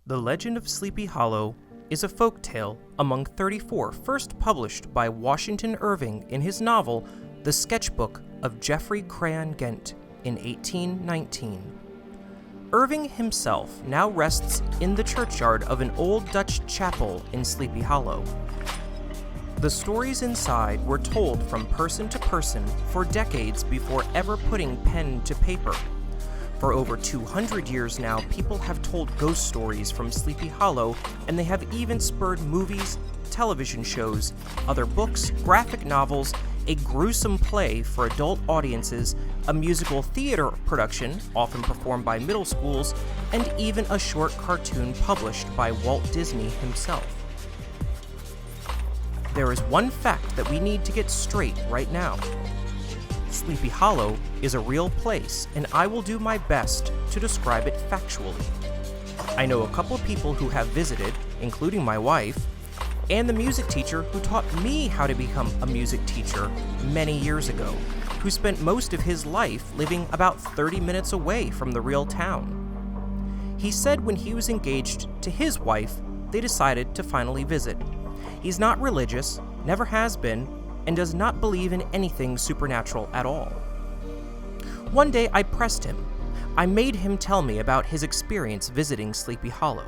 The Legend of Sleepy Hollow is a folk tale among 34 first published by Washington Irving in his novel The Sketchbook of Geoffrey Crayon Ghent in 1819. Irving himself now rests in the churchyard of an old Dutch chapel in Sleepy Hollow. The stories inside were told from person to person for decades before ever putting pen to paper. For over 200 years now, people have told ghost stories from Sleepy Hollow, and they have even spurred movies, television shows, other books, graphic novels, a gruesome play for adult audiences, a musical theater production, often performed by middle schools, and even a short cartoon published by Walt Disney himself. There is one fact that we need to get straight right now. Sleepy Hollow is a real place, and I will do my best to describe it factually. I know a couple of people who have visited, including my wife, and the music teacher who taught me how to become a music teacher many years ago, who spent most of his life living about 30 minutes away from the real town. He said when he was engaged to his wife, they decided to finally visit. He's not religious, never has been, and does not believe in anything supernatural at all. One day I pressed him. I made him tell me about his experience visiting Sleepy Hollow.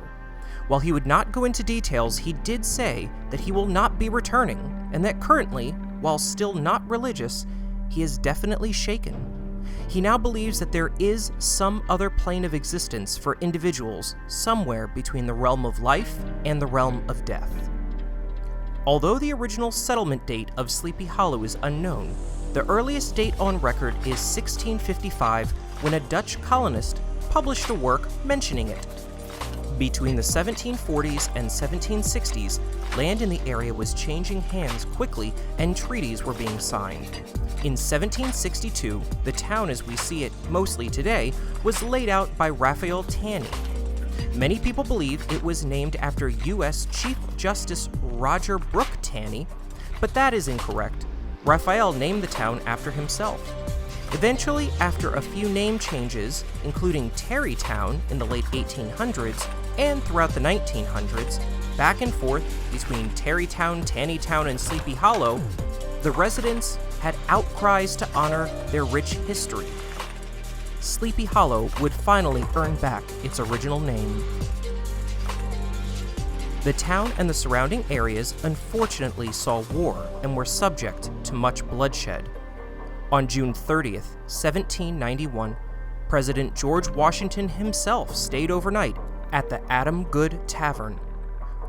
While he would not go into details, he did say that he will not be returning, and that currently, while still not religious, he is definitely shaken. He now believes that there is some other plane of existence for individuals somewhere between the realm of life and the realm of death. Although the original settlement date of Sleepy Hollow is unknown, the earliest date on record is 1655, when a Dutch colonist published a work mentioning it. Between the 1740s and 1760s, land in the area was changing hands quickly and treaties were being signed. In 1762, the town as we see it mostly today was laid out by Raphael Tanny. Many people believe it was named after U.S. Chief Justice Roger Brooke Tanny, but that is incorrect. Raphael named the town after himself. Eventually, after a few name changes, including Tarrytown in the late 1800s and throughout the 1900s, back and forth between Tarrytown, Tannytown, and Sleepy Hollow, the residents had outcries to honor their rich history. Sleepy Hollow would finally earn back its original name. The town and the surrounding areas unfortunately saw war and were subject to much bloodshed. On June 30th, 1791, President George Washington himself stayed overnight at the Adam Good Tavern.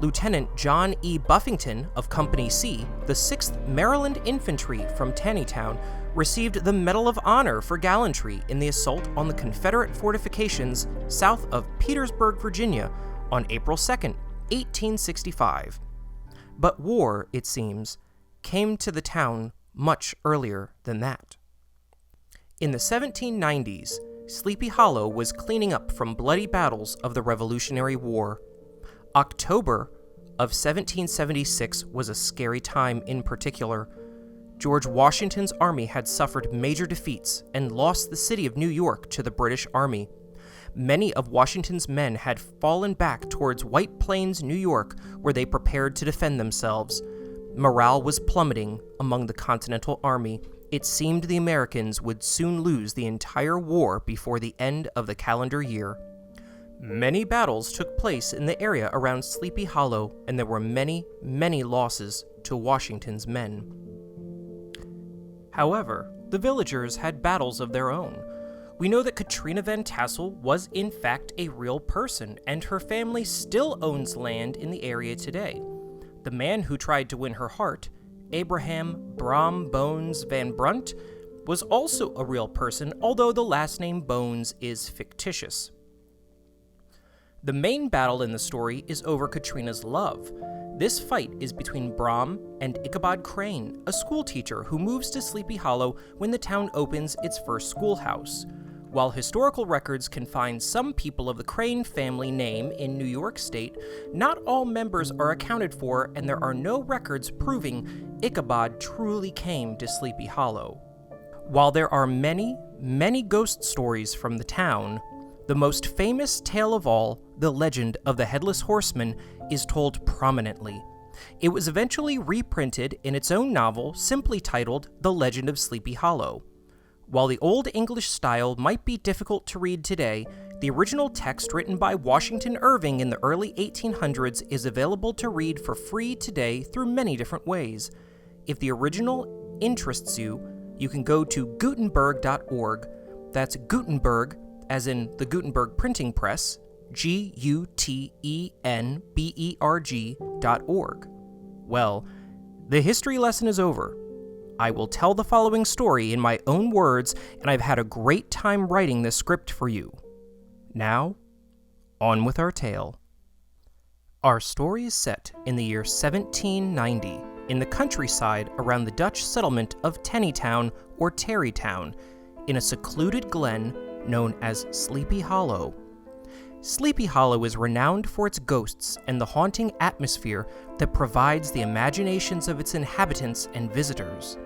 Lieutenant John E. Buffington of Company C, the 6th Maryland Infantry from Tannytown, received the Medal of Honor for gallantry in the assault on the Confederate fortifications south of Petersburg, Virginia, on April 2nd, 1865. But war, it seems, came to the town much earlier than that. In the 1790s, Sleepy Hollow was cleaning up from bloody battles of the Revolutionary War. October of 1776 was a scary time in particular. George Washington's army had suffered major defeats and lost the city of New York to the British Army. Many of Washington's men had fallen back towards White Plains, New York, where they prepared to defend themselves. Morale was plummeting among the Continental Army. It seemed the Americans would soon lose the entire war before the end of the calendar year. Many battles took place in the area around Sleepy Hollow, and there were many, many losses to Washington's men. However, the villagers had battles of their own. We know that Katrina Van Tassel was in fact a real person, and her family still owns land in the area today. The man who tried to win her heart, Abraham Brom Bones Van Brunt, was also a real person, although the last name Bones is fictitious. The main battle in the story is over Katrina's love. This fight is between Brom and Ichabod Crane, a schoolteacher who moves to Sleepy Hollow when the town opens its first schoolhouse. While historical records can find some people of the Crane family name in New York State, not all members are accounted for, and there are no records proving Ichabod truly came to Sleepy Hollow. While there are many, many ghost stories from the town, the most famous tale of all the legend of the Headless Horseman is told prominently. It was eventually reprinted in its own novel, simply titled The Legend of Sleepy Hollow. While the Old English style might be difficult to read today, the original text written by Washington Irving in the early 1800s is available to read for free today through many different ways. If the original interests you, you can go to Gutenberg.org. That's Gutenberg, as in the Gutenberg Printing Press, Gutenberg.org. Well, the history lesson is over. I will tell the following story in my own words, and I've had a great time writing this script for you. Now, on with our tale. Our story is set in the year 1790 in the countryside around the Dutch settlement of Tennytown or Tarrytown, in a secluded glen known as Sleepy Hollow. Sleepy Hollow is renowned for its ghosts and the haunting atmosphere that provides the imaginations of its inhabitants and visitors.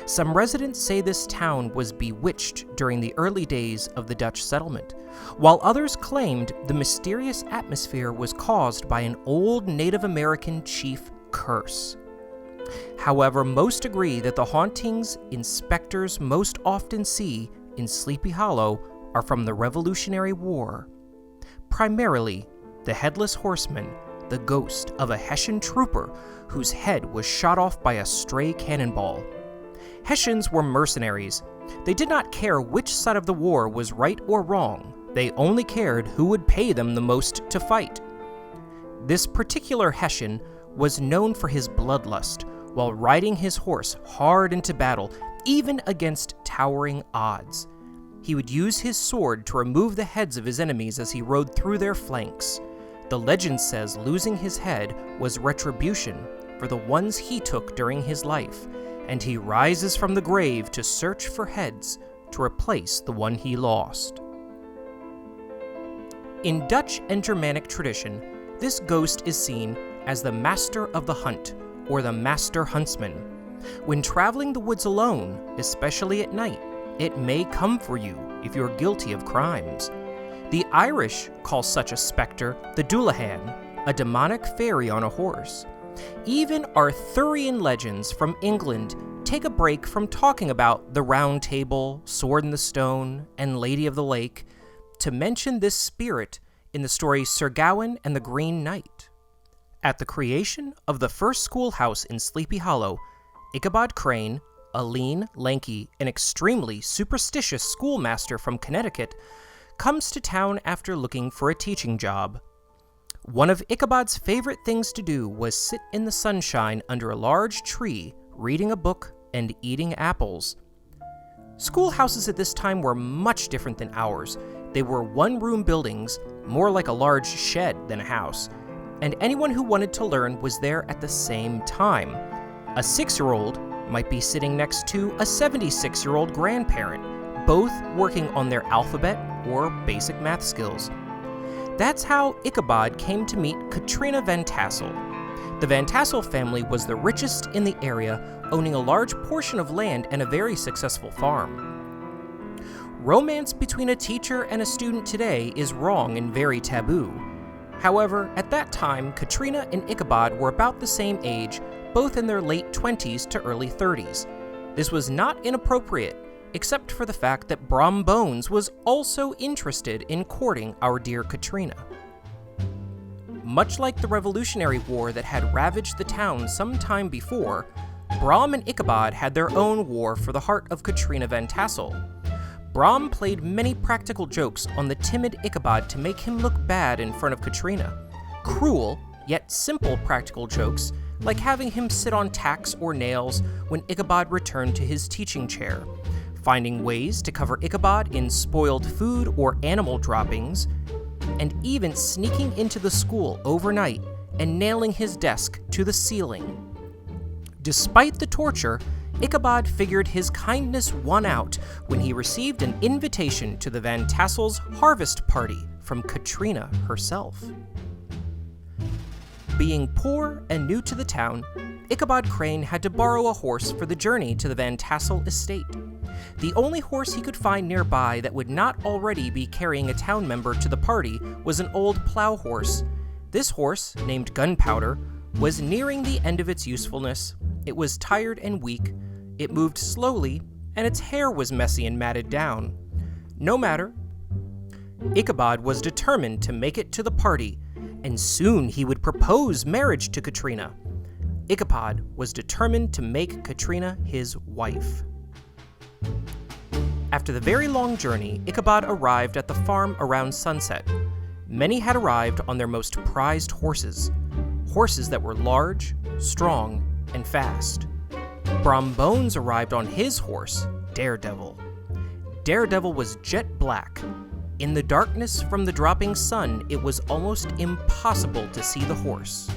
Some residents say this town was bewitched during the early days of the Dutch settlement, while others claimed the mysterious atmosphere was caused by an old Native American chief curse. However, most agree that the hauntings inspectors most often see in Sleepy Hollow are from the Revolutionary War. Primarily, the Headless Horseman, the ghost of a Hessian trooper whose head was shot off by a stray cannonball. Hessians were mercenaries. They did not care which side of the war was right or wrong. They only cared who would pay them the most to fight. This particular Hessian was known for his bloodlust while riding his horse hard into battle, even against towering odds. He would use his sword to remove the heads of his enemies as he rode through their flanks. The legend says losing his head was retribution for the ones he took during his life, and he rises from the grave to search for heads to replace the one he lost. In Dutch and Germanic tradition, this ghost is seen as the master of the hunt, or the master huntsman. When traveling the woods alone, especially at night, it may come for you if you're guilty of crimes. The Irish call such a specter the Dullahan, a demonic fairy on a horse. Even Arthurian legends from England take a break from talking about the Round Table, Sword in the Stone, and Lady of the Lake to mention this spirit in the story Sir Gawain and the Green Knight. At the creation of the first schoolhouse in Sleepy Hollow, Ichabod Crane, a lean, lanky, and extremely superstitious schoolmaster from Connecticut, comes to town after looking for a teaching job. One of Ichabod's favorite things to do was sit in the sunshine under a large tree, reading a book and eating apples. Schoolhouses at this time were much different than ours. They were one-room buildings, more like a large shed than a house, and anyone who wanted to learn was there at the same time. A 6-year-old might be sitting next to a 76-year-old grandparent, both working on their alphabet or basic math skills. That's how Ichabod came to meet Katrina Van Tassel. The Van Tassel family was the richest in the area, owning a large portion of land and a very successful farm. Romance between a teacher and a student today is wrong and very taboo. However, at that time, Katrina and Ichabod were about the same age, both in their late 20s to early 30s. This was not inappropriate, except for the fact that Brom Bones was also interested in courting our dear Katrina. Much like the Revolutionary War that had ravaged the town some time before, Brom and Ichabod had their own war for the heart of Katrina Van Tassel. Brom played many practical jokes on the timid Ichabod to make him look bad in front of Katrina. Cruel, yet simple practical jokes, like having him sit on tacks or nails when Ichabod returned to his teaching chair, finding ways to cover Ichabod in spoiled food or animal droppings, and even sneaking into the school overnight and nailing his desk to the ceiling. Despite the torture, Ichabod figured his kindness won out when he received an invitation to the Van Tassel's harvest party from Katrina herself. Being poor and new to the town, Ichabod Crane had to borrow a horse for the journey to the Van Tassel estate. The only horse he could find nearby that would not already be carrying a town member to the party was an old plow horse. This horse, named Gunpowder, was nearing the end of its usefulness. It was tired and weak, it moved slowly, and its hair was messy and matted down. No matter. Ichabod was determined to make it to the party, and soon he would propose marriage to Katrina. Ichabod was determined to make Katrina his wife. After the very long journey, Ichabod arrived at the farm around sunset. Many had arrived on their most prized horses that were large, strong, and fast. Brom Bones arrived on his horse, Daredevil. Daredevil was jet black. In the darkness from the dropping sun, it was almost impossible to see the horse.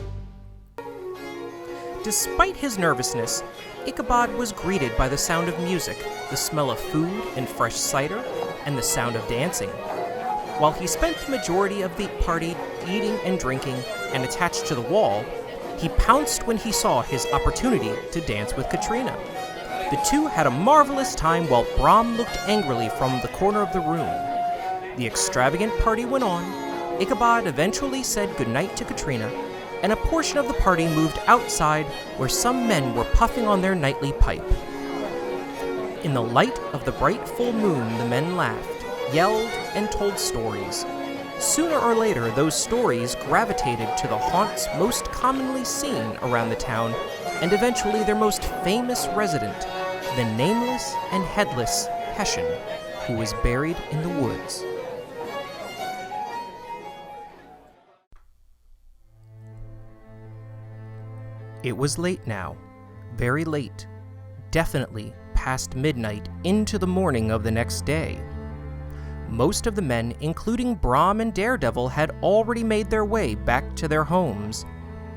Despite his nervousness, Ichabod was greeted by the sound of music, the smell of food and fresh cider, and the sound of dancing. While he spent the majority of the party eating and drinking and attached to the wall, he pounced when he saw his opportunity to dance with Katrina. The two had a marvelous time while Brom looked angrily from the corner of the room. The extravagant party went on. Ichabod eventually said goodnight to Katrina, and a portion of the party moved outside where some men were puffing on their nightly pipe. In the light of the bright full moon, the men laughed, yelled, and told stories. Sooner or later, those stories gravitated to the haunts most commonly seen around the town, and eventually their most famous resident, the nameless and headless Hessian, who was buried in the woods. It was late now, very late, definitely past midnight into the morning of the next day. Most of the men, including Brom and Daredevil, had already made their way back to their homes.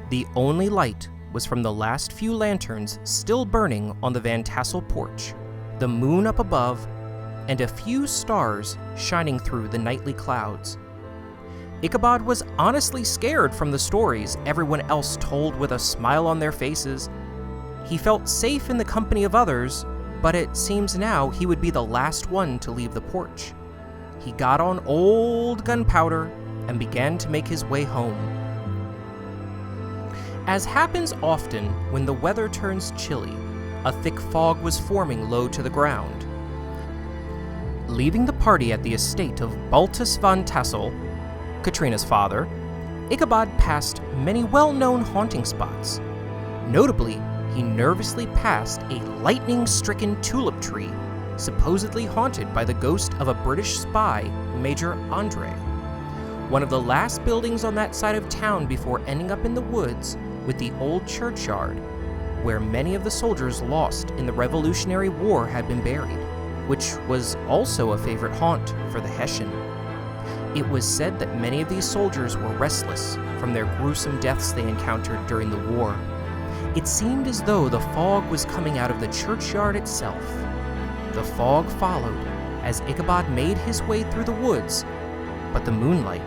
The only light was from the last few lanterns still burning on the Van Tassel porch, the moon up above, and a few stars shining through the nightly clouds. Ichabod was honestly scared from the stories everyone else told with a smile on their faces. He felt safe in the company of others, but it seems now he would be the last one to leave the porch. He got on old Gunpowder and began to make his way home. As happens often when the weather turns chilly, a thick fog was forming low to the ground. Leaving the party at the estate of Baltus Van Tassel, Katrina's father, Ichabod passed many well-known haunting spots. Notably, he nervously passed a lightning-stricken tulip tree, supposedly haunted by the ghost of a British spy, Major Andre. One of the last buildings on that side of town before ending up in the woods with the old churchyard, where many of the soldiers lost in the Revolutionary War had been buried, which was also a favorite haunt for the Hessian. It was said that many of these soldiers were restless from their gruesome deaths they encountered during the war. It seemed as though the fog was coming out of the churchyard itself. The fog followed as Ichabod made his way through the woods, but the moonlight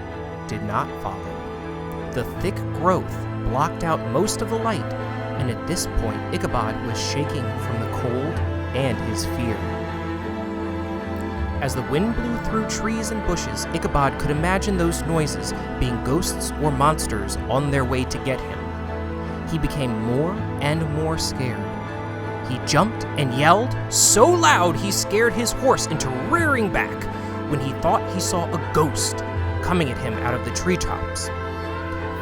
did not follow. The thick growth blocked out most of the light, and at this point Ichabod was shaking from the cold and his fear. As the wind blew through trees and bushes, Ichabod could imagine those noises being ghosts or monsters on their way to get him. He became more and more scared. He jumped and yelled so loud he scared his horse into rearing back when he thought he saw a ghost coming at him out of the treetops.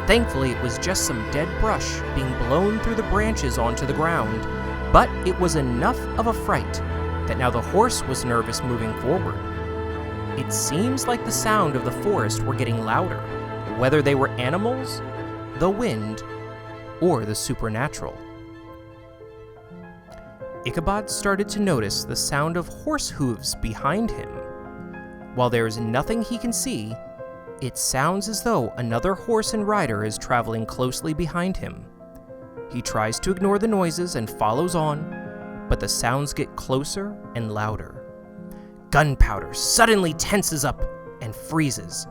Thankfully, it was just some dead brush being blown through the branches onto the ground, but it was enough of a fright that now the horse was nervous moving forward. It seems like the sound of the forest were getting louder, whether they were animals, the wind, or the supernatural. Ichabod started to notice the sound of horse hooves behind him. While there is nothing he can see, it sounds as though another horse and rider is traveling closely behind him. He tries to ignore the noises and follows on, but the sounds get closer and louder. Gunpowder suddenly tenses up and freezes.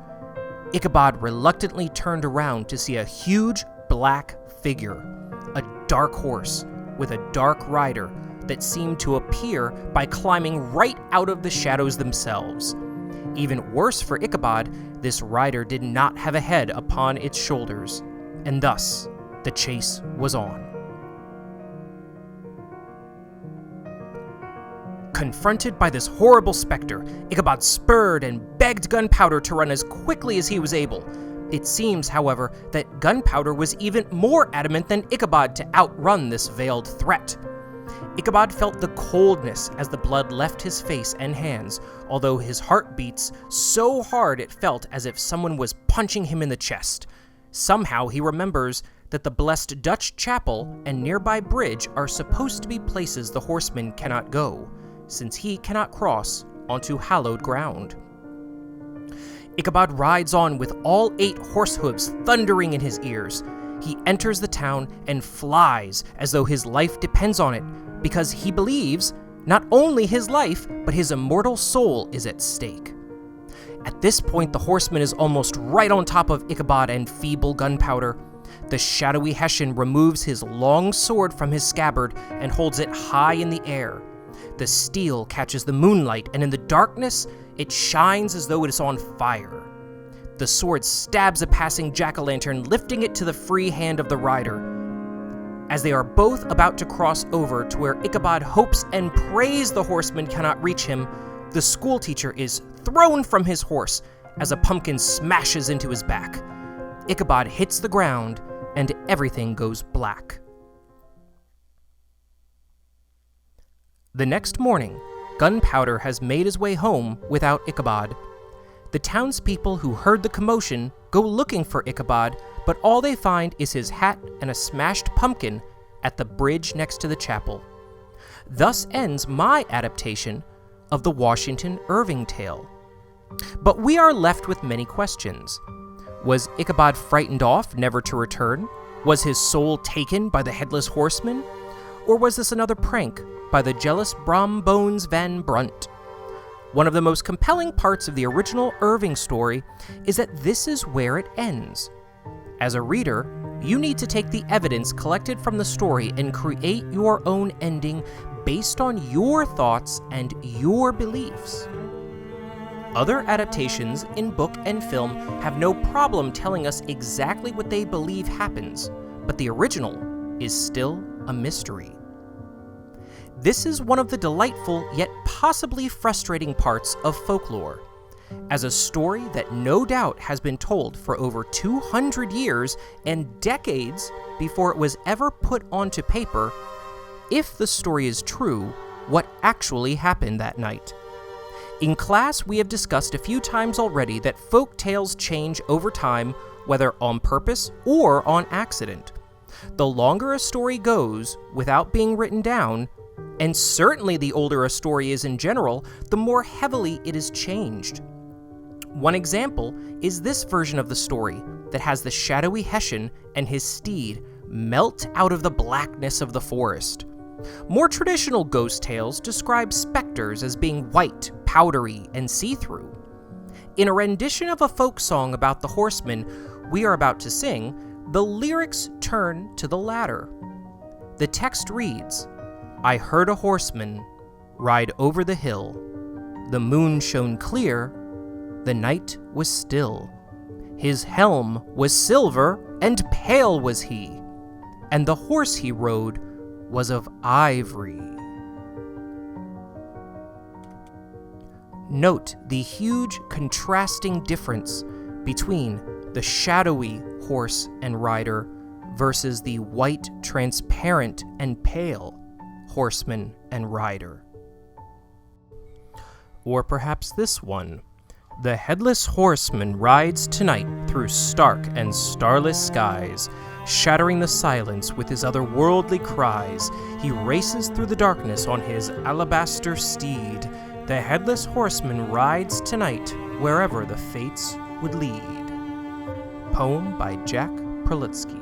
Ichabod reluctantly turned around to see a huge black figure, a dark horse with a dark rider that seemed to appear by climbing right out of the shadows themselves. Even worse for Ichabod, this rider did not have a head upon its shoulders, and thus the chase was on. Confronted by this horrible specter, Ichabod spurred and begged Gunpowder to run as quickly as he was able. It seems, however, that Gunpowder was even more adamant than Ichabod to outrun this veiled threat. Ichabod felt the coldness as the blood left his face and hands, although his heart beats so hard it felt as if someone was punching him in the chest. Somehow he remembers that the blessed Dutch chapel and nearby bridge are supposed to be places the horseman cannot go, since he cannot cross onto hallowed ground. Ichabod rides on with all 8 horse hooves thundering in his ears. He enters the town and flies as though his life depends on it, because he believes not only his life, but his immortal soul is at stake. At this point, the horseman is almost right on top of Ichabod and feeble Gunpowder. The shadowy Hessian removes his long sword from his scabbard and holds it high in the air. The steel catches the moonlight, and in the darkness, it shines as though it is on fire. The sword stabs a passing jack-o'-lantern, lifting it to the free hand of the rider. As they are both about to cross over to where Ichabod hopes and prays the horseman cannot reach him, the schoolteacher is thrown from his horse as a pumpkin smashes into his back. Ichabod hits the ground, and everything goes black. The next morning, Gunpowder has made his way home without Ichabod. The townspeople who heard the commotion go looking for Ichabod, but all they find is his hat and a smashed pumpkin at the bridge next to the chapel. Thus ends my adaptation of the Washington Irving tale. But we are left with many questions. Was Ichabod frightened off, never to return? Was his soul taken by the Headless Horseman? Or was this another prank by the jealous Brom Bones Van Brunt? One of the most compelling parts of the original Irving story is that this is where it ends. As a reader, you need to take the evidence collected from the story and create your own ending based on your thoughts and your beliefs. Other adaptations in book and film have no problem telling us exactly what they believe happens, but the original is still a mystery. This is one of the delightful yet possibly frustrating parts of folklore. As a story that no doubt has been told for over 200 years and decades before it was ever put onto paper, if the story is true, what actually happened that night? In class, we have discussed a few times already that folk tales change over time, whether on purpose or on accident. The longer a story goes without being written down, and certainly the older a story is in general, the more heavily it is changed. One example is this version of the story that has the shadowy Hessian and his steed melt out of the blackness of the forest. More traditional ghost tales describe specters as being white, powdery, and see-through. In a rendition of a folk song about the horseman we are about to sing, the lyrics turn to the latter. The text reads, "I heard a horseman ride over the hill. The moon shone clear, the night was still. His helm was silver, and pale was he, and the horse he rode was of ivory." Note the huge contrasting difference between the shadowy horse and rider versus the white, transparent, and pale horseman and rider. Or perhaps this one. The Headless Horseman rides tonight through stark and starless skies, shattering the silence with his otherworldly cries. He races through the darkness on his alabaster steed. The Headless Horseman rides tonight wherever the fates would lead. Poem by Jack Prelitsky.